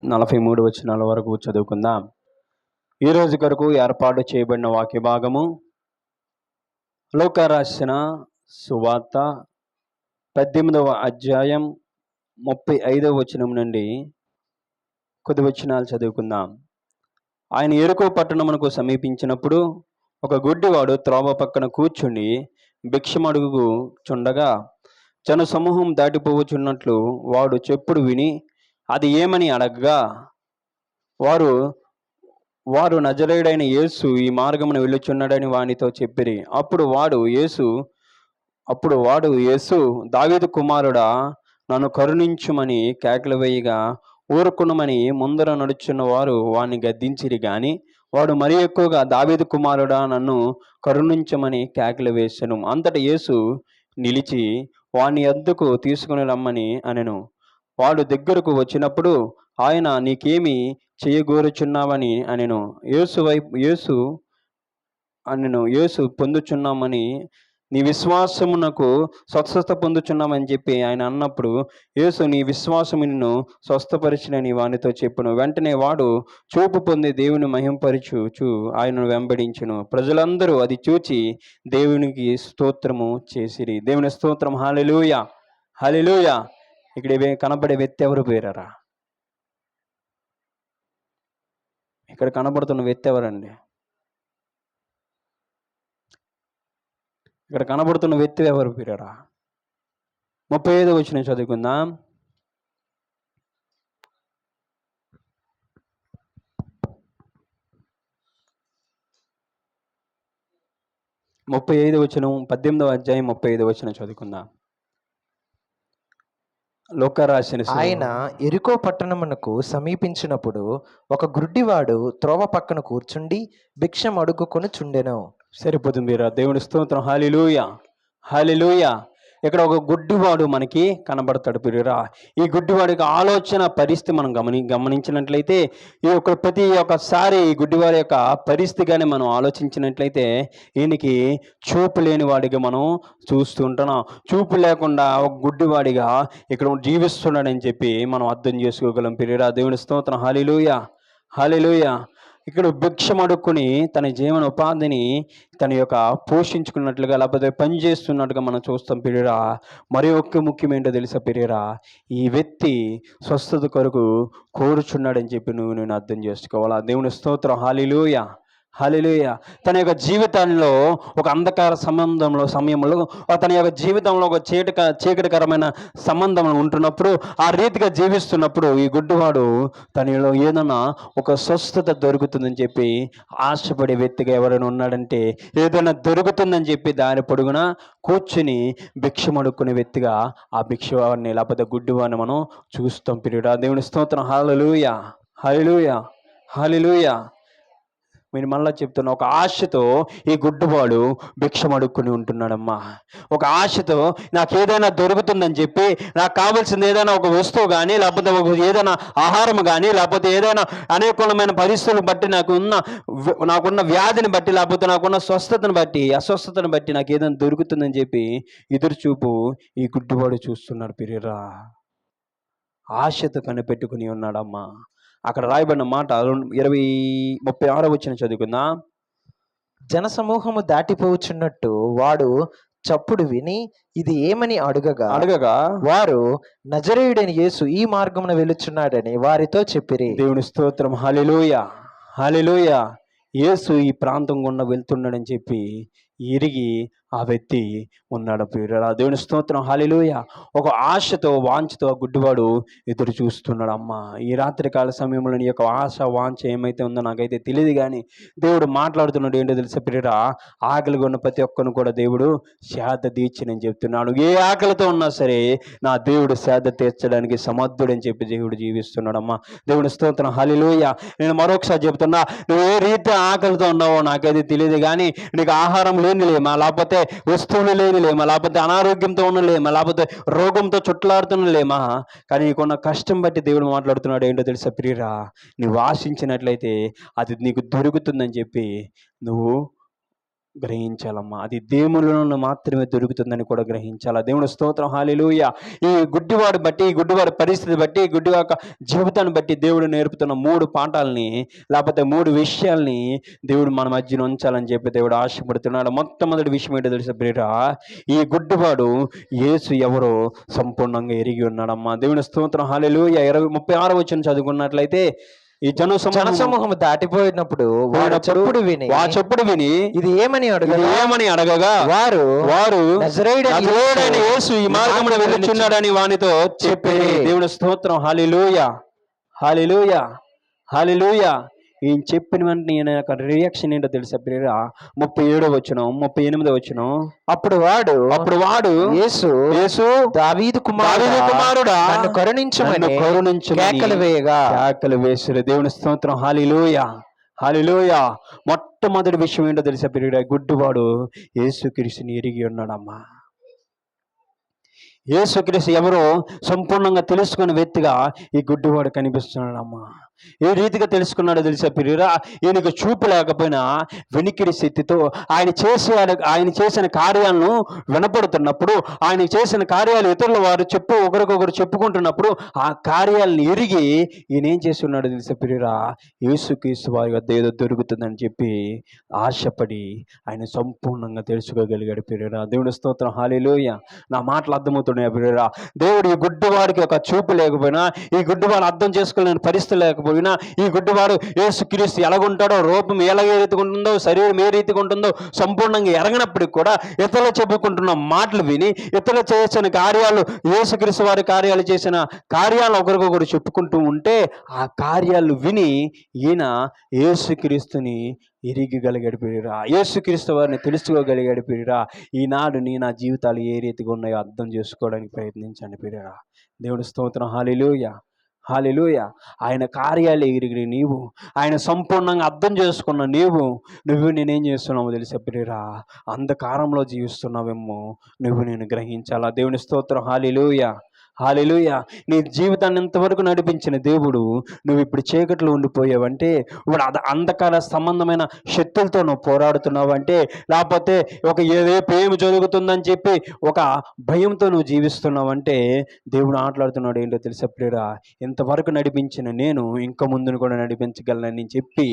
43 వచనాల వరకు చదువుకుందాం. ఈ రోజు కొరకు ఏర్పాటు చేయబడిన వాక్య భాగము లూకా రాసిన సువార్త 18వ అధ్యాయం 35వ వచనం నుండి కొద్ది వచనాలు చదువుకుందాం. ఆయన యెరికో పట్టణమునకు సమీపించినప్పుడు ఒక గుడ్డివాడు త్రోవ పక్కన కూర్చుండి భిక్షమడుగుచుండగా జన సమూహం దాటిపోవచున్నట్లు వాడు చెప్పుడు విని అది ఏమని అడగగా వారు నజరేయుడైన యేసు ఈ మార్గమున వెళ్ళుచున్నాడని వానితో చెప్పిరి. అప్పుడు వాడు యేసు దావీదు కుమారుడా, నన్ను కరుణించుమని కేకలు వేయగా ఊరుకునమని ముందర నడుచున్న వారు వాణ్ణి గద్దించిరి. గాని వాడు మరి ఎక్కువగా దావీదు కుమారుడా, నన్ను కరుణించమని కేకలు వేసెను. అంతట యేసు నిలిచి వాని యొద్దకు తీసుకుని రమ్మని అనెను. వాడు దగ్గరకు వచ్చినప్పుడు ఆయన నీకేమి చేయగోరుచున్నావని అనెను. యేసు పొందుచున్నామని నీ విశ్వాసమునకు స్వస్థత పొందుచున్నామని చెప్పి ఆయన అన్నప్పుడు యేసు నీ విశ్వాసము నిన్ను స్వస్థపరిచినని వానితో చెప్పును. వెంటనే వాడు చూపు పొంది దేవుని మహింపరచుచు ఆయనను వెంబడించును. ప్రజలందరూ అది చూచి దేవునికి స్తోత్రము చేసిరి. దేవుని స్తోత్రం. హల్లెలూయా, హల్లెలూయా. ఇక్కడ కనబడే వ్యక్తి ఎవరు పేరారా? ఇక్కడ కనబడుతున్న వ్యక్తి ఎవరండి? ఇక్కడ కనబడుతున్న వ్యక్తి ఎవరు పేరారా? 35వ వచనం చదువుకుందాం. ముప్పై 18వ అధ్యాయం 35వ వచనం చదువుకుందాం. లూకా రాసిన ఆయన యెరికో పట్టణమునకు సమీపించినప్పుడు ఒక గుడ్డివాడు త్రోవ పక్కన కూర్చుండి భిక్షం అడుగుకొనుచుండెను. సరిపోతుంది రా. దేవుని స్తోత్రం. హల్లెలూయా, హల్లెలూయా. ఇక్కడ ఒక గుడ్డివాడు మనకి కనబడతాడు పిరిరా. ఈ గుడ్డివాడికి ఆలోచన పరిస్థితి మనం గమనించినట్లయితే ప్రతి ఒక్కసారి ఈ గుడ్డివాడి యొక్క పరిస్థితిగానే మనం ఆలోచించినట్లయితే ఈయనకి చూపు లేని వాడిగా మనం చూస్తూ ఉంటున్నాం. చూపు లేకుండా ఒక గుడ్డివాడిగా ఇక్కడ జీవిస్తున్నాడని చెప్పి మనం అర్థం చేసుకోగలం పిరిరా. దేవుని స్తోత్రం. హల్లెలూయా, హల్లెలూయా. ఇక్కడ భిక్షం అడుక్కుని తన జీవన ఉపాధిని తన యొక్క పోషించుకున్నట్లుగా లేకపోతే పని చేస్తున్నట్టుగా మనం చూస్తాం పిరిరా. మరి ఒక్క ముఖ్యం ఏంటో తెలుసా పిరిరా, ఈ వ్యక్తి స్వస్థత కొరకు కోరుచున్నాడని చెప్పి నేను అర్థం చేసుకోవాలా. దేవుని స్తోత్రం. హల్లెలూయా, హల్లెలూయా. తన యొక్క జీవితంలో ఒక అంధకార సమయంలో తన యొక్క జీవితంలో ఒక చీకటికరమైన సంబంధం ఉంటున్నప్పుడు ఆ రీతిగా జీవిస్తున్నప్పుడు ఈ గుడ్డివాడు తనలో ఏదైనా ఒక స్వస్థత దొరుకుతుందని చెప్పి ఆశపడే వ్యక్తిగా ఎవరైనా ఉన్నాడంటే ఏదైనా దొరుకుతుందని చెప్పి దాని పొడుగున కూర్చుని భిక్షమడుక్కునే వ్యక్తిగా ఆ భిక్షవాడిని లేకపోతే గుడ్డివాడిని మనం చూస్తాం పిరియడా. దేవుని స్తోత్రం. హల్లెలూయా, హల్లెలూయా, హల్లెలూయా. నేను మళ్ళీ చెప్తున్నా, ఒక ఆశతో ఈ గుడ్డివాడు భిక్షం అడుక్కుని ఉంటున్నాడమ్మా. ఒక ఆశతో నాకు ఏదైనా దొరుకుతుందని చెప్పి నాకు కావాల్సింది ఏదైనా ఒక వస్తువు కానీ లేకపోతే ఏదైనా ఆహారం కానీ లేకపోతే ఏదైనా అనేకమైన పరిస్థితులను బట్టి నాకున్న వ్యాధిని బట్టి లేకపోతే నాకున్న స్వస్థతను బట్టి అస్వస్థతను బట్టి నాకు ఏదైనా దొరుకుతుందని చెప్పి ఎదురుచూపు ఈ గుడ్డివాడు చూస్తున్నాడు పిరియరా. ఆశతో కనిపెట్టుకుని ఉన్నాడమ్మా. అక్కడ రాయబడిన మాట 36వ వచనం చదువుకుందాం. జనసమూహము దాటిపోవచ్చున్నట్టు వాడు చప్పుడు విని ఇది ఏమని అడగగా వారు నజరేయుడైన యేసు ఈ మార్గమున వెళ్ళుచున్నాడని వారితో చెప్పిరి. దేవుని స్తోత్రం. హల్లెలూయా, హల్లెలూయా. యేసు ఈ ప్రాంతం గుండా వెళ్తున్నాడని చెప్పి ఎరిగి ఆ వ్యక్తి ఉన్నాడు ప్రియులారా. దేవుని స్తోత్రం. హల్లెలూయా. ఒక ఆశతో వాంఛతో గుడ్డివాడు ఎదురు చూస్తున్నాడు. అమ్మ, ఈ రాత్రికాల సమయంలో నీ యొక్క ఆశ వాంఛ ఏమైతే ఉందో నాకైతే తెలియదు, కానీ దేవుడు మాట్లాడుతున్నాడు. ఏంటో తెలుసా ప్రియులారా, ఆకలిగా ఉన్న ప్రతి ఒక్కరిని కూడా దేవుడు సేద తీర్చనని చెప్తున్నాడు. ఏ ఆకలితో ఉన్నా సరే నా దేవుడు సేద తీర్చడానికి సమర్థుడని చెప్పి దేవుడు జీవిస్తున్నాడు. అమ్మ, దేవుని స్తోత్రం. హల్లెలూయా. నేను మరొకసారి చెప్తున్నా, నువ్వు ఏ రీతి ఆకలితో ఉన్నావో నాకైతే తెలియదు, కానీ నీకు ఆహారం లేనిలేమా, లేకపోతే వస్తువులు లేనిలేమా, లేకపోతే అనారోగ్యంతో ఉన్నలేమా, లేకపోతే రోగంతో చుట్లాడుతున్నలేమా, కానీ నీకున్న కష్టం బట్టి దేవుడు మాట్లాడుతున్నాడు. ఏంటో తెలుసా ప్రియరా, నువ్వు ఆశించినట్లయితే అది నీకు దొరుకుతుందని చెప్పి నువ్వు గ్రహించాలమ్మా. అది దేవునిలో మాత్రమే దొరుకుతుందని కూడా గ్రహించాలా. దేవుని స్తోత్రం, హల్లెలూయా. ఈ గుడ్డివాడు బట్టి, ఈ గుడ్డివాడి పరిస్థితి బట్టి, ఈ గుడ్డి యొక్క జీవితాన్ని బట్టి దేవుడు నేర్పుతున్న 3 పాఠాలని, లేకపోతే 3 విషయాల్ని దేవుడు మన మధ్యన ఉంచాలని చెప్పి దేవుడు ఆశపడుతున్నాడు. మొట్టమొదటి విషయం ఏంటో తెలుసా ప్రియరా, ఈ గుడ్డివాడు యేసు ఎవరో సంపూర్ణంగా ఎరిగి ఉన్నాడమ్మా. దేవుని స్తోత్రం, హల్లెలూయా. 36 వచనం చదువుకున్నట్లయితే, ఈ జనసమూహము దాటిపోయినప్పుడు వాడు చెప్పుడు విని ఇది ఏమని అడగగా వారు నజరేయుడైన యేసు ఈ మార్గమున వెళ్ళుచున్నాడని వానితో చెప్పి. దేవుని స్తోత్రం, హల్లెలూయా, హల్లెలూయా, హల్లెలూయా. ఈయన చెప్పిన వెంటనే ఈయన యొక్క రియాక్షన్ ఏంటో తెలుసా ప్రియరా, 37వ వచనం, 38వ వచనం. అప్పుడు వాడు యేసు దావీదు కుమారుడా నన్ను కరుణించమని కేకలు వేసిరి. దేవుని స్తోత్రం, హల్లెలూయా, హల్లెలూయా. మొట్టమొదటి విషయం ఏంటో తెలుసా ప్రియరా, గుడ్డివాడు యేసుక్రీస్తుని ఎరిగి ఉన్నాడమ్మా. యేసుక్రీస్తు ఎవరో సంపూర్ణంగా తెలుసుకున్న వ్యక్తిగా ఈ గుడ్డివాడు కనిపిస్తున్నాడమ్మా. ఏ రీతిగా తెలుసుకున్నాడో తెలుసా ప్రియురా, ఈయనకు చూపు లేకపోయినా వెనికిడి స్థితితో ఆయన చేసిన కార్యాలను వినపడుతున్నప్పుడు, ఆయన చేసిన కార్యాలు ఇతరుల వారు ఒకరికొకరు చెప్పుకుంటున్నప్పుడు ఆ కార్యాలను ఎరిగి ఈయన ఏం చేసి ఉన్నాడో తెలుసా ప్రియురా, యేసుక్రీస్తు వారి వద్ద ఏదో దొరుకుతుందని చెప్పి ఆశపడి ఆయన సంపూర్ణంగా తెలుసుకోగలిగాడు ప్రియురా. దేవుని స్తోత్రం, హల్లెలూయా. నా మాటలు అర్థమవుతున్నాయి ప్రియురా. దేవుడు ఈ గుడ్డివాడికి ఒక చూపు లేకపోయినా, ఈ గుడ్డివాడు అర్థం చేసుకోలేని పరిస్థితి లేకపోయినా, ఈ గుడ్డివాడు యేసుక్రీస్తు ఎలాగుంటాడో, రూపం ఏ రీతిగా ఉంటుందో, శరీరం ఏ రీతిగా ఉంటుందో సంపూర్ణంగా ఎరగనప్పటికి కూడా ఇతరులు చెప్పుకుంటున్న మాటలు విని, ఇతరులు చేసిన కార్యాలు, యేసుక్రీస్తు వారి కార్యాలు చేసిన కార్యాలు ఒకరికొకరు చెప్పుకుంటూ ఉంటే ఆ కార్యాలు విని ఈయన యేసుక్రీస్తుని ఎరిగగలిగాడు ప్రియురా, యేసుక్రీస్తు వారిని తెలుసుకోగలిగాడు ప్రియురా. ఈనాడు నా జీవితాలు ఏ రీతిగా ఉన్నాయో అర్థం చేసుకోవడానికి ప్రయత్నించండి ప్రియురా. దేవుని స్తోత్రం, హల్లెలూయా, హల్లెలూయా. ఆయన కార్యాలు ఎరిగిన నీవు, ఆయన సంపూర్ణంగా అర్థం చేసుకున్న నువ్వు నేనేం చేస్తున్నావు తెలుసా ప్రియురా, అంధకారంలో జీవిస్తున్నావేమో నేను గ్రహించాలా. దేవుని స్తోత్రం, హల్లెలూయా, హల్లెలూయా. నీ జీవితాన్ని ఇంతవరకు నడిపించిన దేవుడు నువ్వు ఇప్పుడు చీకట్లో ఉండిపోయావంటే, ఇప్పుడు అంధకార సంబంధమైన శక్తులతో నువ్వు పోరాడుతున్నావంటే, లేకపోతే ఏమి జరుగుతుందని చెప్పి ఒక భయంతో నువ్వు జీవిస్తున్నావంటే, దేవుడు మాట్లాడుతున్నాడు ఏంటో తెలుసా ప్రియురా, ఇంతవరకు నడిపించిన నేను ఇంకా ముందును కూడా నడిపించగలనని చెప్పి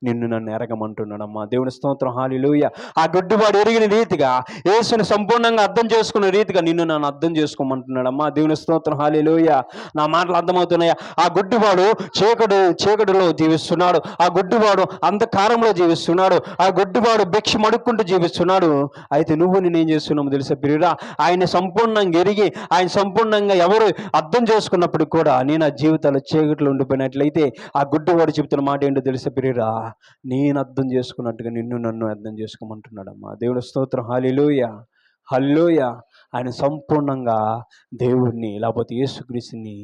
నన్ను ఎరగమంటున్నాడమ్మా. దేవుని స్తోత్రం, హల్లెలూయా. ఆ గుడ్డివాడు ఎరిగిన రీతిగా, యేసుని సంపూర్ణంగా అర్థం చేసుకున్న రీతిగా నన్ను అర్థం చేసుకోమంటున్నాడమ్మా. దేవుని స్తోత్రం, హల్లెలూయా. నా మాటలు అర్థమవుతున్నాయా? ఆ గుడ్డివాడు చీకటిలో జీవిస్తున్నాడు, ఆ గుడ్డివాడు అంధకారంలో జీవిస్తున్నాడు, ఆ గుడ్డివాడు భిక్ష మడుక్కుంటూ జీవిస్తున్నాడు. అయితే నేనేం చేస్తున్నాము తెలుసా ప్రియురా, ఆయన సంపూర్ణంగా ఎరిగి, ఆయన సంపూర్ణంగా ఎవరు అర్థం చేసుకున్నప్పుడు కూడా నేను ఆ జీవితాలు చీకట్లో ఉండిపోయినట్లయితే, ఆ గుడ్డివాడు చెబుతున్న మాట ఏంటో తెలుసా ప్రియురా, నేను అర్థం చేసుకున్నట్టుగా నన్ను అర్థం చేసుకోమంటున్నాడమ్మా. దేవుని స్తోత్రం, హల్లెలూయా, హల్లెలూయా. ఆయన సంపూర్ణంగా దేవుడిని, లేకపోతే యేసుక్రీస్తుని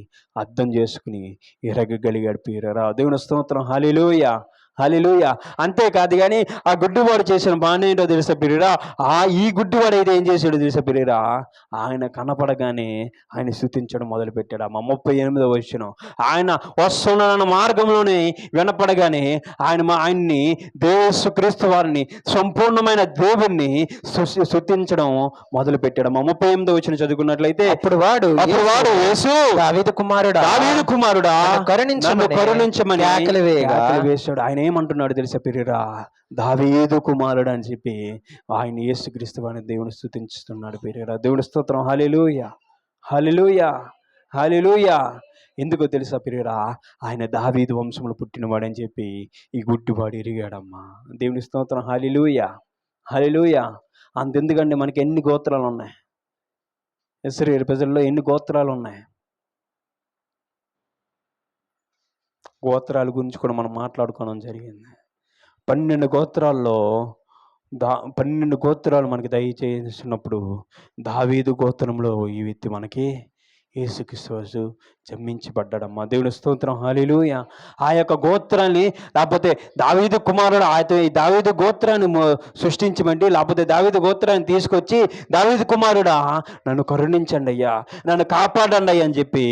అర్థం చేసుకుని ఎరగగలిగాడు ప్రియురా. దేవుని స్తోత్రం, హల్లెలూయా, హల్లెలూయా. అంతేకాదు కానీ ఆ గుడ్డివాడు చేసిన పని ఏంటో తెలుసా ప్రియురా, ఈ గుడ్డివాడు అయితే ఏం చేశాడు తెలుసా ప్రియురా, ఆయన కనపడగానే ఆయన స్తుతించడం మొదలుపెట్టాడు. 38వ వచనం, ఆయన వస్తున్న మార్గంలోనే వినపడగానే ఆయన్ని యేసుక్రీస్తు వారిని, సంపూర్ణమైన దేవుణ్ణి స్తుతించడం మొదలుపెట్టాడు. 38వ వచనం చదువుకున్నట్లయితే, అప్పుడు వాడు యేసు దావీదు కుమారుడా కరుణించమని కేకలు వేశాడు. ఆయన ఏమంటున్నాడు తెలుసా ప్రియురా, దావీదు కుమారుడు అని చెప్పి ఆయన యేసుక్రీస్తు వారిని దేవుని స్తుతించుతున్నాడు ప్రియురా. దేవుని స్తోత్రం, హల్లెలూయా, హల్లెలూయా, హల్లెలూయా. ఎందుకో తెలుసా ప్రియురా, ఆయన దావీదు వంశంలో పుట్టినవాడని చెప్పి ఈ గుడ్డివాడు ఎరిగాడమ్మా. దేవుని స్తోత్రం, హల్లెలూయా, హల్లెలూయా. అంతెందుకండి, మనకి ఎన్ని గోత్రాలు ఉన్నాయి, ఇశ్రాయేలు ప్రజల్లో ఎన్ని గోత్రాలు ఉన్నాయి. గోత్రాల గురించి కూడా మనం మాట్లాడుకోవడం జరిగింది. 12 గోత్రాల్లో 12 గోత్రాలు మనకి దయచేసినప్పుడు దావీదు గోత్రంలో ఈ వ్యక్తి మనకి యేసుక్రీస్తు జన్మించబడ్డాడమ్మా. దేవుని స్తోత్రం, హల్లెలూయా. ఆ యొక్క గోత్రాన్ని, లేకపోతే దావీదు కుమారుడు ఈ దావీదు గోత్రాన్ని సృష్టించమండి, లేకపోతే దావీదు గోత్రాన్ని తీసుకొచ్చి, దావీదు కుమారుడా నన్ను కరుణించండి అయ్యా, నన్ను కాపాడండి అయ్యా అని చెప్పి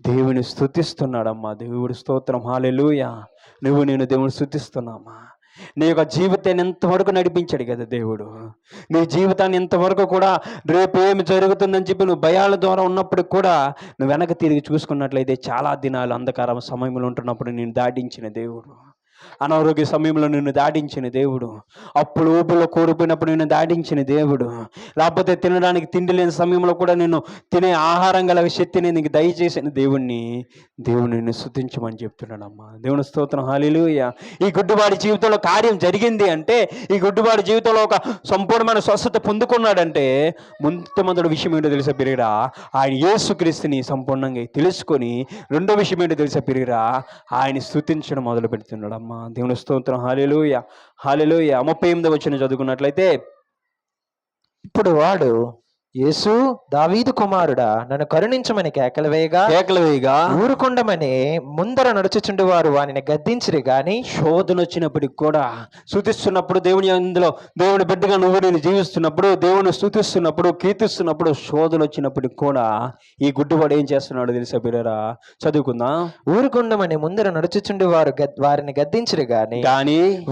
దేవుని స్తుతిస్తున్నాడమ్మా. దేవుడి స్తోత్రం, హల్లెలూయా. నేను దేవుని స్తుతిస్తున్నామా. నీ యొక్క జీవితాన్ని ఎంతవరకు నడిపించాడు కదా దేవుడు. నీ జీవితాన్ని ఇంతవరకు కూడా రేపు ఏమి జరుగుతుందని చెప్పి నువ్వు భయాల ద్వారా ఉన్నప్పటికి కూడా నువ్వు వెనక తిరిగి చూసుకున్నట్లయితే చాలా దినాలు అంధకార సమయంలో ఉంటున్నప్పుడు నేను దాటించిన దేవుడు, అనారోగ్య సమయంలో నిన్ను దాటించిన దేవుడు, అప్పులు ఊపులో కోల్పోయినప్పుడు నిన్ను దాటించిన దేవుడు, లేకపోతే తినడానికి తిండి లేని సమయంలో కూడా నిన్ను తినే ఆహారం గల శక్తిని నీకు దయచేసిన దేవుణ్ణి నిన్ను స్తుతించమని చెప్తున్నాడమ్మా. దేవుని స్తోత్రం, హల్లెలూయా. ఈ గుడ్డివాడి జీవితంలో కార్యం జరిగింది అంటే, ఈ గుడ్డివాడి జీవితంలో ఒక సంపూర్ణమైన స్వస్థత పొందుకున్నాడంటే మొట్టమొదటి విషయం ఏంటో తెలుసా పిరిగిరా, ఆయన యేసుక్రీస్తుని సంపూర్ణంగా తెలుసుకొని, రెండో విషయం ఏంటో తెలుసా పిరిగిరా, ఆయన స్తుతించడం మొదలు పెడుతున్నాడమ్మా. దేవుని స్తోత్రం, హల్లెలూయా, హల్లెలూయా. 38వ వచనం చదువుకున్నట్లయితే, ఇప్పుడు వాడు యేసు దావీదు కుమారుడా నన్ను కరుణించమని కేకలు వేయగా ఊరుకొండమని ముందర నడుచుచుండు వారు వానిని గద్దించిరి గాని, శోధన వచ్చినప్పటికి కూడా స్తుతిస్తున్నప్పుడు, దేవుని అందులో దేవుని బిడ్డగా నువ్వు నేను జీవిస్తున్నప్పుడు, దేవుని స్తుతిస్తున్నప్పుడు, కీర్తిస్తున్నప్పుడు, శోధన వచ్చినప్పటికి కూడా ఈ గుడ్డివాడు ఏం చేస్తున్నాడు తెలుసా బిడ్డరా? చదువుకుందాం. ఊరుకొండమని ముందర నడుచుచుండు వారు వారిని గద్దించిరి గాని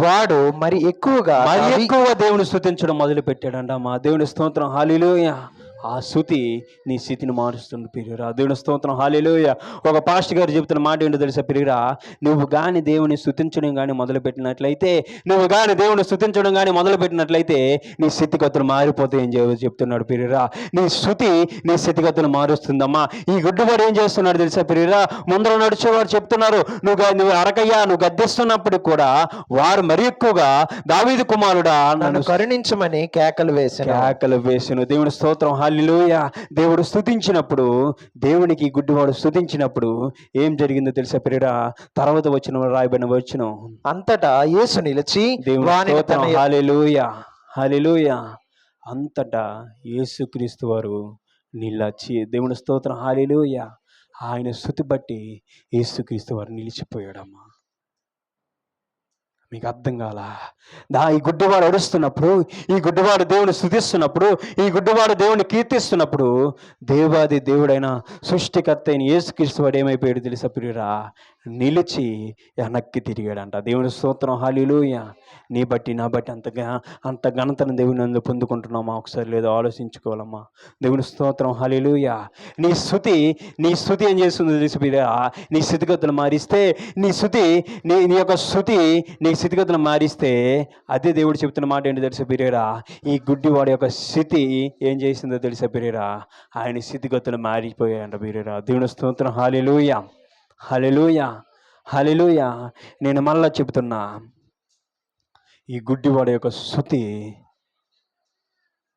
వాడు మరి ఎక్కువ దేవుని స్తుతించడం మొదలు పెట్టాడంట. మా దేవుని స్తోత్రం, హల్లెలూయా. ఆ స్తుతి నీ స్థితిని మారుస్తుంది పిరిగిరా. దేవుని స్తోత్రం, హల్లెలూయా. ఒక పాస్టర్ గారు చెబుతున్న మాట ఏంటో తెలుసా పిరిగిరా, నువ్వు కానీ దేవుని స్తుతించడం కానీ మొదలుపెట్టినట్లయితే, నీ స్థితిగతులు మారిపోతాయని చెప్తున్నాడు పిరిగిరా. నీ స్తుతి నీ స్థితిగతులు మారుస్తుందమ్మా. ఈ గుడ్డివాడు ఏం చేస్తున్నాడు తెలుసా పిరిగిరా, ముందర నడిచేవారు చెప్తున్నారు నువ్వు అరకయ్యా, నువ్వు గద్దిస్తున్నప్పుడు కూడా వారు మరి ఎక్కువగా దావీదు కుమారుడా నన్ను కరుణించమని కేకలు వేసిన. దేవుని స్తోత్రం, హల్లెలూయా. దేవుడు స్తుతించినప్పుడు, దేవునికి గుడ్డివాడు స్తుతించినప్పుడు ఏం జరిగిందో తెలుసా పిరిగిరా? తర్వాత వచ్చిన రాయబడిన వచనం, అంతటా యేసు నిలిచి, హల్లెలూయా, హల్లెలూయా. అంతటా యేసుక్రీస్తు వారు నిలిచి, దేవుని స్తోత్రం, హల్లెలూయా. ఆయన స్తుతి బట్టి యేసుక్రీస్తు వారు నిలిచిపోయాడమ్మా. మీకు అర్థం కాలా? ఈ గుడ్డివాడు అరుస్తున్నప్పుడు, ఈ గుడ్డివాడు దేవుని స్తుతిస్తున్నప్పుడు, ఈ గుడ్డివాడు దేవుని కీర్తిస్తున్నప్పుడు, దేవాది దేవుడైన సృష్టికర్త అయిన యేసుక్రీస్తు వాడు ఏమైపోయాడు తెలుసా ప్రియురా? నిలిచి వెనక్కి తిరిగాడంట. దేవుని స్తోత్రం, హల్లెలూయా. నీ బట్టి నా బట్టి అంత ఘనతను దేవుని అందు పొందుకుంటున్నామా? ఒకసారి లేదో ఆలోచించుకోవాలమ్మా. దేవుని స్తోత్రం, హల్లెలూయా. నీ స్తుతి ఏం చేస్తుందో తెలుసు ప్రియురా? నీ స్థితిగతులు మారిస్తే, నీ యొక్క స్తుతి నీ స్థితిగతులు మారిస్తే, అదే దేవుడు చెప్తున్న మాట ఏంటి తెలుసా ప్రియురా? ఈ గుడ్డివాడి యొక్క స్థితి ఏం చేసిందో తెలుసా ప్రియురా? ఆయన స్థితిగతులు మారిపోయాయంట ప్రియురా. దేవుని స్తోత్రం, హల్లెలూయా, హల్లెలూయా, హల్లెలూయా. నేను మళ్ళా చెబుతున్నా, ఈ గుడ్డివాడి యొక్క స్తుతి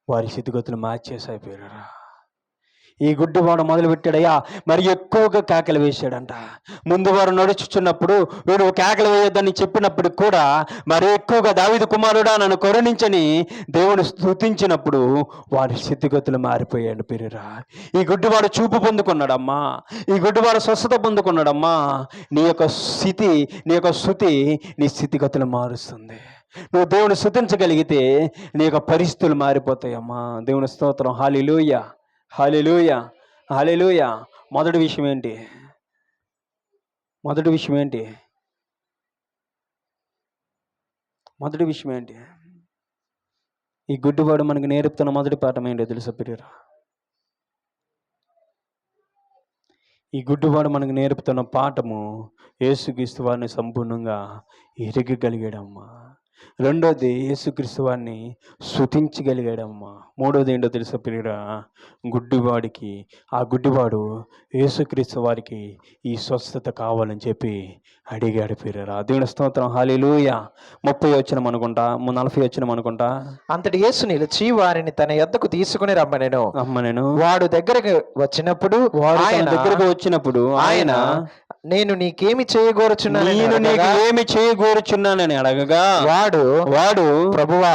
వారి స్థితిగతులు మార్చేసాయి ప్రియురా. ఈ గుడ్డివాడు మొదలుపెట్టాడయ్యా, మరి ఎక్కువగా కేకలు వేసాడంట. ముందు వారు నడుచుచున్నప్పుడు వీడు కేకలు వేయొద్దని చెప్పినప్పుడు కూడా మరి ఎక్కువగా దావీదు కుమారుడా నన్ను కరుణించని దేవుని స్తుతించినప్పుడు వారి స్థితిగతులు మారిపోయాడు పిరిరా. ఈ గుడ్డివాడు చూపు పొందుకున్నాడమ్మా, ఈ గుడ్డివాడు స్వస్థత పొందుకున్నాడమ్మా. నీ యొక్క స్తుతి నీ స్థితిగతులు మారుస్తుంది. నువ్వు దేవుని స్తుతించగలిగితే నీ యొక్క పరిస్థితులు మారిపోతాయమ్మా. దేవుని స్తోత్రం, హల్లెలూయా, హల్లెలూయా, హల్లెలూయా. మొదటి విషయం ఏంటి? ఈ గుడ్డివాడు మనకు నేర్పుతున్న మొదటి పాఠం ఏంటో తెలుసా ప్రియురా? ఈ గుడ్డివాడు మనకు నేర్పుతున్న పాఠము, యేసుక్రీస్తు వారిని సంపూర్ణంగా ఎరగగలిగాడమ్మా. రెండోది, యేసుక్రీస్తు వారిని స్తుతించగలిగాడమ్మా. మూడోది ఏంటో తెలుసా ప్రియురా? ఆ గుడ్డివాడు యేసుక్రీస్తు వారికి ఈ స్వస్థత కావాలని చెప్పి అడిగాడు ప్రియురా. దేవుని స్తోత్రం, హల్లెలూయా. 30 వచనం అనుకుంటా, 40 వచనం అనుకుంటా. అంతటి యేసు నిలిచి వారిని తన యొద్దకు తీసుకుని రమ్మనెను. వాడు దగ్గరకు వచ్చినప్పుడు ఆయన నేను నీకేమి చేయగోరుచున్నానని అడగగా వాడు ప్రభువా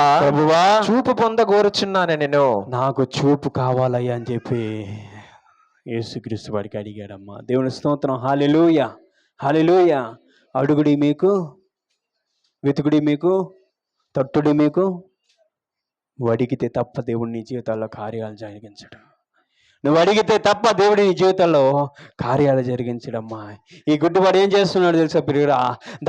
చూపు పొందగోరుచున్నాను, నేను నాకు చూపు కావాలయ్యా అని చెప్పి యేసుక్రీస్తు వాడికి అడిగాడమ్మా. దేవుని స్తోత్రం, హల్లెలూయా, హల్లెలూయా. అడుగుడి మీకు, వెతుకుడి మీకు, తట్టుడి మీకు, అడిగితే తప్ప దేవుడు నీ జీవితాల్లో కార్యాలు జరిగించడు. నువ్వు అడిగితే తప్ప దేవుడు నీ జీవితంలో కార్యాలు జరిగించడమ్మా. ఈ గుడ్డివాడు ఏం చేస్తున్నాడు తెలుసా ప్రియురా?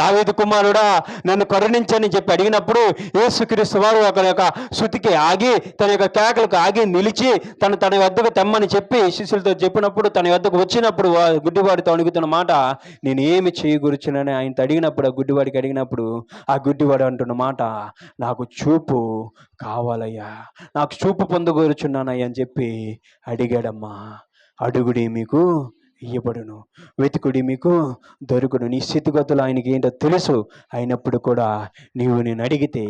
దావీదు కుమారుడా నన్ను కరుణించని చెప్పి అడిగినప్పుడు యేసుక్రీస్తు వారు ఒక యొక్క శృతికి ఆగి, తన యొక్క కేకలకు ఆగి నిలిచి తన వద్దకు తెమ్మని చెప్పి శిష్యులతో చెప్పినప్పుడు, తన వద్దకు వచ్చినప్పుడు గుడ్డివాడితో అడుగుతున్న మాట, నేను ఏమి చేయగూర్చునని ఆయనతో అడిగినప్పుడు, ఆ గుడ్డివాడికి అడిగినప్పుడు ఆ గుడ్డివాడు అంటున్న మాట, నాకు చూపు కావాలయ్యా, నాకు చూపు పొందగోరుచున్నానయ్యా అని చెప్పి అడిగాడమ్మా. అడుగుడి మీకు ఇయ్యబడును, వెతుకుడి మీకు దొరుకును. నీ స్థితిగతులు ఆయనకి ఏంటో తెలుసు. అయినప్పుడు కూడా నేను అడిగితే,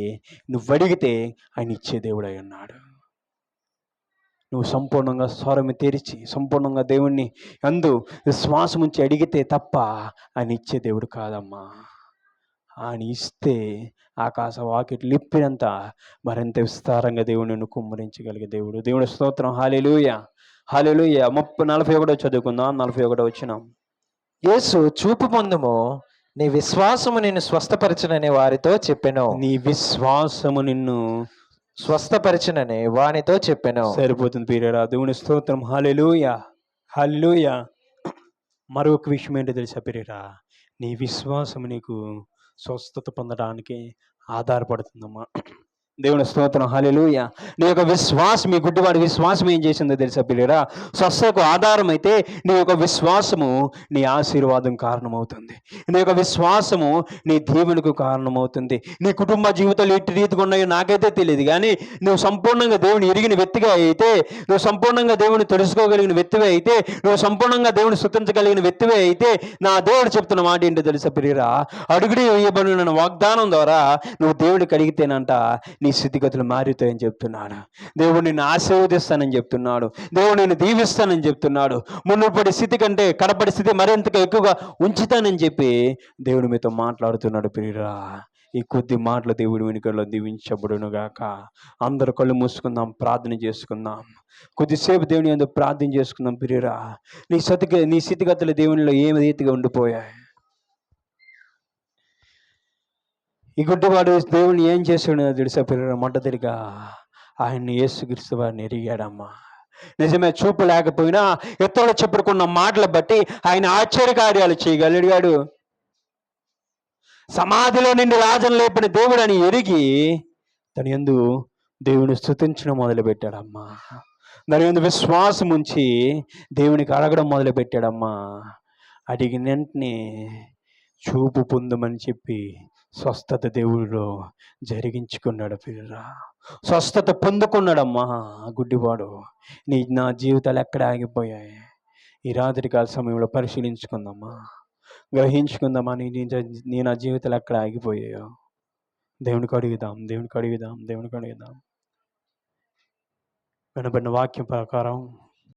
నువ్వు అడిగితే ఆయన ఇచ్చే దేవుడై ఉన్నాడు. నువ్వు సంపూర్ణంగా స్వరము తెరిచి సంపూర్ణంగా దేవుణ్ణి అందు విశ్వాసం ఉంచి అడిగితే తప్ప ఆయన ఇచ్చే దేవుడు కాదమ్మా. ఆయన ఇస్తే ఆకాశ వాకిట్లు ఇప్పినంత మరింత విస్తారంగా దేవుడిని కుమ్మరించగలిగే దేవుడు. దేవుడి స్తోత్రం. హల్లెలూయా, హల్లెలూయా. 41 చదువుకుందాం. 41 వచనం. యేసు చూపు పొందుము, నీ విశ్వాసము నిన్ను స్వస్థపరచునని వారితో చెప్పెను. నీ విశ్వాసము నిన్ను స్వస్థపరచునని వానితో చెప్పెను. సరిపోతుంది ప్రియరా. దేవుని స్తోత్రం. హల్లెలూయా, హల్లెలూయా. మరొక విషయం ఏంటో తెలుసా ప్రియరా? నీ విశ్వాసం నీకు స్వస్థత పొందడానికి ఆధారపడుతుందమ్మా. దేవుని స్తోత్రం. హల్లెలూయా. నీ యొక్క విశ్వాసం, మీ గుడ్డివాడి విశ్వాసం ఏం చేసిందో తెలుసా పిల్లరా? స్వస్థతకు ఆధారం అయితే నీ యొక్క విశ్వాసము నీ ఆశీర్వాదం కారణమవుతుంది. నీ యొక్క విశ్వాసము నీ దీవెనకు కారణమవుతుంది. నీ కుటుంబ జీవితాలు ఎట్టి రీతిగా ఉన్నాయో నాకైతే తెలియదు, కానీ నువ్వు సంపూర్ణంగా దేవుని ఎరిగిన వ్యక్తిగా అయితే, నువ్వు సంపూర్ణంగా దేవుని తెలుసుకోగలిగిన వ్యక్తివే అయితే, నువ్వు సంపూర్ణంగా దేవుని స్తుతించగలిగిన వ్యక్తివే అయితే, నా దేవుడు చెప్తున్న మాట ఏంటో తెలుసా ప్రియరా? అడుగుడి వేయబడిన వాగ్దానం ద్వారా నువ్వు దేవుడికి అడిగితేనంట నీ స్థితిగతులు మారుతాయని చెప్తున్నాడు. దేవుడు నిన్ను ఆశీర్వదిస్తానని చెప్తున్నాడు. దేవుడు నిన్ను దీవిస్తానని చెప్తున్నాడు. మునుపటి స్థితి కంటే కడపటి స్థితి మరింతగా ఎక్కువగా ఉంచుతానని చెప్పి దేవుడు మీతో మాట్లాడుతున్నాడు ప్రియరా. ఈ కొద్ది మాటలు దేవుడి వెనుకల్లో దీవించబడును గాక. అందరూ కళ్ళు మూసుకుందాం, ప్రార్థన చేసుకుందాం. కొద్దిసేపు దేవుని యందు ప్రార్థన చేసుకుందాం ప్రియరా. నీ స్థితిగతులు దేవునిలో ఏమి రీతిగా ఉండిపోయాయి? ఈ గుడ్డివాడు దేవుని ఏం చేసాడో తెలుసా పిల్లలు? మొట్టమొదటిగా ఆయన్ని యేసుక్రీస్తు వారిని ఎరిగాడమ్మా. నిజమే, చూపు లేకపోయినా ఇతరులు చెప్పుకున్న మాటలు బట్టి ఆయన ఆశ్చర్యకార్యాలు చేయగలిగాడు. సమాధిలో నుండి రాజును లేపిన దేవుడు అని ఎరిగి తన యందు దేవుని స్తుతించడం మొదలుపెట్టాడమ్మా. దాని యందు విశ్వాసం ఉంచి దేవునికి అడగడం మొదలుపెట్టాడమ్మా. అడిగిన వెంటనే చూపు పొందమని చెప్పి స్వస్థత దేవుడిలో జరిగించుకున్నాడు పిల్లరా. స్వస్థత పొందుకున్నాడమ్మా గుడ్డివాడు. నా జీవితాలు ఎక్కడ ఆగిపోయాయి? ఈ రాత్రికాల సమయంలో పరిశీలించుకుందామా, గ్రహించుకుందామా. నీ నా జీవితాలు ఎక్కడ ఆగిపోయాయో దేవునికి అడుగుదాం, దేవునికి అడుగుదాం, దేవునికి అడుగుదాం. వినబడిన వాక్యం ప్రకారం